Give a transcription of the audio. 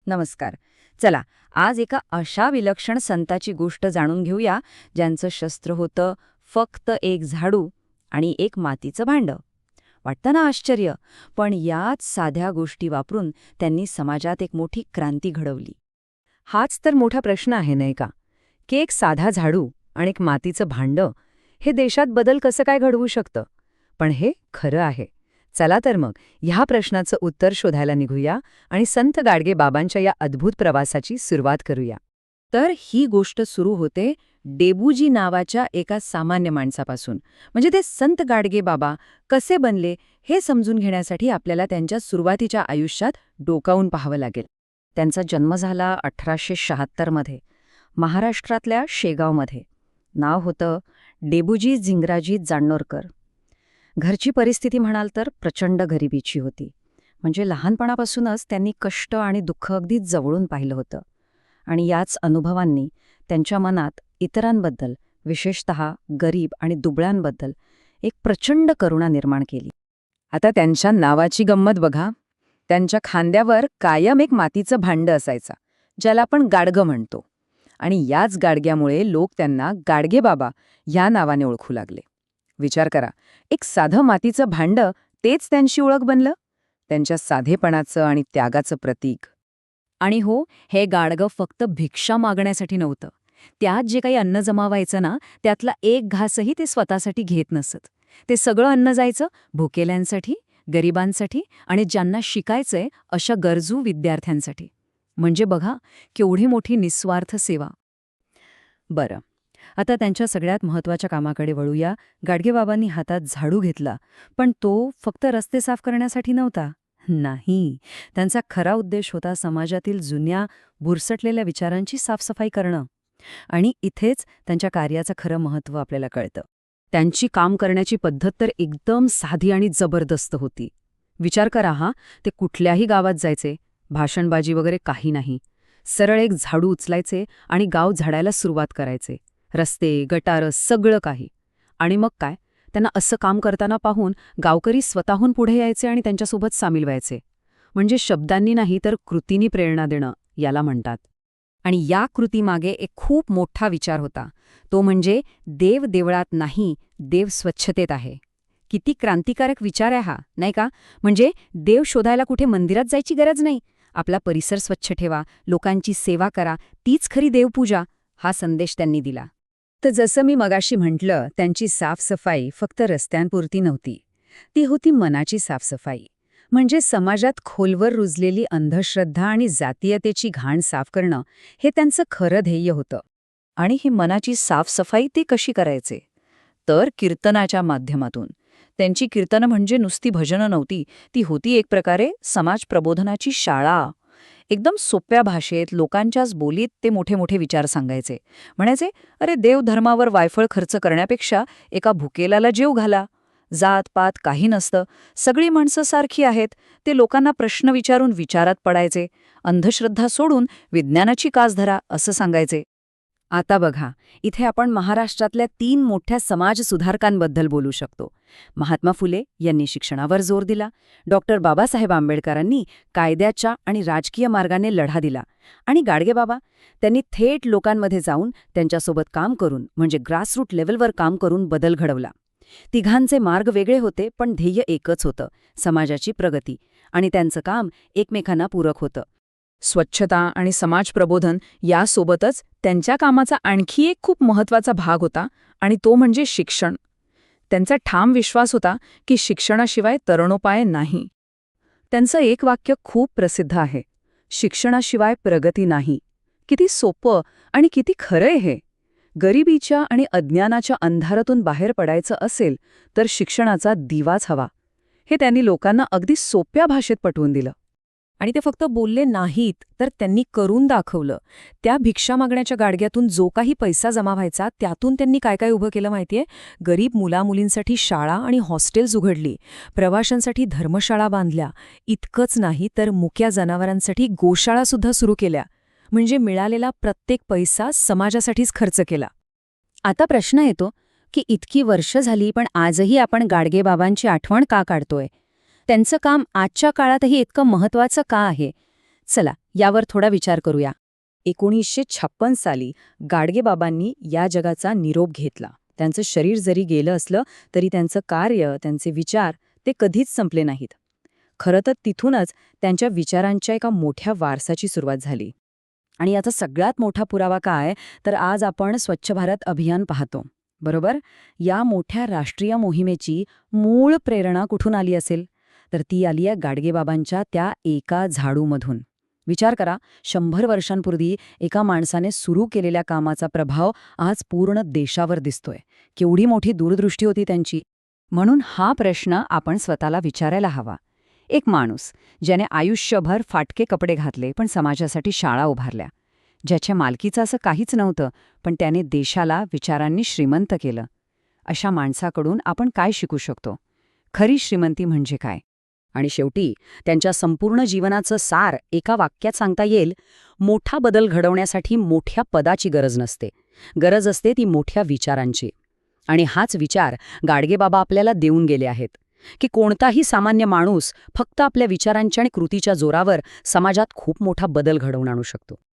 नमस्कार. चला, आज एका अशा विलक्षण संताची गोष्ट जाणून घेऊया, ज्यांचं शस्त्र होतं फक्त एक झाडू आणि एक मातीचं भांडं. वाटतं ना आश्चर्य, पण याच साध्या गोष्टी वापरून त्यांनी समाजात एक मोठी क्रांती घडवली. हाच तर मोठा प्रश्न आहे नाही का, की एक साधा झाडू आणि एक मातीचं भांडं हे देशात बदल कसं काय घडवू शकतं. पण हे खरं आहे. चला तर मग ह्या प्रश्नाचं उत्तर शोधायला निघूया आणि संत गाडगे बाबांच्या या अद्भुत प्रवासाची सुरुवात करूया. तर ही गोष्ट सुरू होते डेबूजी नावाच्या एका सामान्य माणसापासून. म्हणजे ते संत गाडगे बाबा कसे बनले हे समजून घेण्यासाठी आपल्याला त्यांच्या सुरुवातीच्या आयुष्यात डोकावून पाहावं लागेल. त्यांचा जन्म झाला 1876 मध्ये महाराष्ट्रातल्या शेगावमध्ये. नाव होतं डेबूजी झिंगराजी जाणोरकर. घरची परिस्थिती म्हणाल तर प्रचंड गरिबीची होती. म्हणजे लहानपणापासूनच त्यांनी कष्ट आणि दुःख अगदी जवळून पाहिलं होतं. आणि याच अनुभवांनी त्यांच्या मनात इतरांबद्दल, विशेषतः गरीब आणि दुबळ्यांबद्दल एक प्रचंड करुणा निर्माण केली. आता त्यांच्या नावाची गंमत बघा. त्यांच्या खांद्यावर कायम एक मातीचं भांडं असायचं, ज्याला आपण गाडगं म्हणतो. आणि याच गाडग्यामुळे लोक त्यांना गाडगे बाबा ह्या नावाने ओळखू लागले. विचार करा, एक साधं मातीचं भांडं तेच त्यांची ओळख बनलं. त्यांच्या साधेपणाचं आणि त्यागाचं प्रतीक. आणि हो, हे गाडगं फक्त भिक्षा मागण्यासाठी नव्हतं. त्यात जे काही अन्न जमा व्हायचं ना, त्यातला एक घासही ते स्वतःसाठी घेत नसत. ते सगळं अन्न जायचं भुकेल्यांसाठी, गरिबांसाठी आणि ज्यांना शिकायचंय अशा गरजू विद्यार्थ्यांसाठी. म्हणजे बघा, केवढी मोठी निस्वार्थ सेवा. बरं, आता त्यांच्या सगळ्यात महत्त्वाच्या कामाकडे वळूया. गाडगेबाबांनी हातात झाडू घेतला, पण तो फक्त रस्ते साफ करण्यासाठी नव्हता. नाही, त्यांचा खरा उद्देश होता समाजातील जुन्या, बुरसटलेल्या विचारांची साफसफाई करणं. आणि इथेच त्यांच्या कार्याचं खरं महत्त्व आपल्याला कळतं. त्यांची काम करण्याची पद्धत तर एकदम साधी आणि जबरदस्त होती. विचार करा हा, ते कुठल्याही गावात जायचे, भाषणबाजी वगैरे काही नाही. सरळ एक झाडू उचलायचे आणि गाव झाडायला सुरुवात करायचे. रस्ते, गटारं, सगळं काही. आणि मग काय, त्यांना असं काम करताना पाहून गावकरी स्वतःहून पुढे यायचे आणि त्यांच्यासोबत सामील व्हायचे. म्हणजे शब्दांनी नाही तर कृतींनी प्रेरणा देणं याला म्हणतात. आणि या कृतीमागे एक खूप मोठा विचार होता. तो म्हणजे देव देवळात नाही, देव स्वच्छतेत आहे. किती क्रांतिकारक विचार आहे हा, नाही का? म्हणजे देव शोधायला कुठे मंदिरात जायची गरज नाही. आपला परिसर स्वच्छ ठेवा, लोकांची सेवा करा, तीच खरी देवपूजा, हा संदेश त्यांनी दिला. तर जसं मी मगाशी म्हटलं, त्यांची साफसफाई फक्त रस्त्यांपुरती नव्हती. ती होती मनाची साफसफाई. म्हणजे समाजात खोलवर रुजलेली अंधश्रद्धा आणि जातीयतेची घाण साफ करणं हे त्यांचं खरं ध्येय होतं. आणि ही मनाची साफसफाई ते कशी करायचे? तर कीर्तनाच्या माध्यमातून. त्यांची कीर्तनं म्हणजे नुसती भजनं नव्हती, ती होती एक प्रकारे समाज प्रबोधनाची शाळा. एकदम सोप्या भाषेत, लोकांच्याच बोलीत ते मोठे मोठे विचार सांगायचे. म्हणायचे, अरे देवधर्मावर वायफळ खर्च करण्यापेक्षा एका भुकेलाला जेव घाला. जात-पात काही नसतं, सगळी माणसं सारखी आहेत. ते लोकांना प्रश्न विचारून विचारात पडायचे. अंधश्रद्धा सोडून विज्ञानाची कास धरा, असं सांगायचे. आता बघा, इथे आपण महाराष्ट्रातल्या 3 मोठ्या समाजसुधारकांबद्दल बोलू शकतो. महात्मा फुले यांनी शिक्षणावर जोर दिला. बाबासाहेब आंबेडकरांनी कायद्याच्या आणि राजकीय मार्गाने लढा दिला. आणि गाडगेबाबा, त्यांनी थेट लोकांमध्ये जाऊन त्यांच्यासोबत काम करून, म्हणजे ग्रासरूट लेव्हलवर काम करून बदल घडवला. तिघांचे मार्ग वेगळे होते, पण ध्येय एकच होतं, समाजाची प्रगती. आणि त्यांचं काम एकमेकांना पूरक होतं. स्वच्छता आणि समाज प्रबोधन यासोबतच त्यांच्या कामाचा आणखी एक खूप महत्त्वाचा भाग होता, आणि तो म्हणजे शिक्षण. त्यांचा ठाम विश्वास होता की शिक्षणाशिवाय तरुणोपाय नाही. त्यांचं एक वाक्य खूप प्रसिद्ध आहे, शिक्षणाशिवाय प्रगती नाही. किती सोपं आणि किती खरंय हे. गरिबीच्या आणि अज्ञानाच्या अंधारातून बाहेर पडायचं असेल तर शिक्षणाचा दिवाच हवा. हे त्यांनी लोकांना अगदी सोप्या भाषेत पटवून दिलं. आणि ते फक्त बोलले नाहीत, तर त्यांनी करून दाखवलं. त्या भिक्षा मागण्याच्या गाडग्यातून जो काही पैसा जमा व्हायचा, त्यातून त्यांनी काय काय उभं केलं माहितीये? गरीब मुलामुलींसाठी शाळा आणि हॉस्टेल्स उघडली, प्रवाशांसाठी धर्मशाळा बांधल्या. इतकंच नाही तर मुक्या जनावरांसाठी गोशाळासुद्धा सुरू केल्या. म्हणजे मिळालेला प्रत्येक पैसा समाजासाठीच खर्च केला. आता प्रश्न येतो की इतकी वर्ष झाली, पण आजही आपण गाडगेबाबांची आठवण का काढतोय? त्यांचं काम आजच्या काळातही इतकं महत्त्वाचं का आहे? चला, यावर थोडा विचार करूया. 1956 साली गाडगेबाबांनी या जगाचा निरोप घेतला. त्यांचं शरीर जरी गेलं असलं तरी त्यांचं कार्य, त्यांचे विचार ते कधीच संपले नाहीत. खरं तर तिथूनच त्यांच्या विचारांच्या एका मोठ्या वारसाची सुरुवात झाली. आणि याचा सगळ्यात मोठा पुरावा काय, तर आज आपण स्वच्छ भारत अभियान पाहतो, बरोबर? या मोठ्या राष्ट्रीय मोहिमेची मूळ प्रेरणा कुठून आली असेल? तर ती आली आहे गाडगेबाबांच्या त्या एका झाडूमधून. विचार करा, 100 वर्षांपूर्वी एका माणसाने सुरू केलेल्या कामाचा प्रभाव आज पूर्ण देशावर दिसतोय. केवढी मोठी दूरदृष्टी होती त्यांची. म्हणून हा प्रश्न आपण स्वतःला विचारायला हवा. एक माणूस ज्याने आयुष्यभर फाटके कपडे घातले पण समाजासाठी शाळा उभारल्या, ज्याच्या मालकीचं असं काहीच नव्हतं पण त्याने देशाला विचारांनी श्रीमंत केलं, अशा माणसाकडून आपण काय शिकू शकतो? खरी श्रीमंती म्हणजे काय? आणि शेवटी त्यांच्या संपूर्ण जीवनाचं सार एका वाक्यात सांगता येईल: मोठा बदल घडवण्यासाठी मोठ्या पदाची गरज नसते, गरज असते ती मोठ्या विचारांची. आणि हाच विचार गाडगेबाबा आपल्याला देऊन गेले आहेत की कोणताही सामान्य माणूस फक्त आपल्या विचारांच्या आणि कृतीच्या जोरावर समाजात खूप मोठा बदल घडवून आणू शकतो.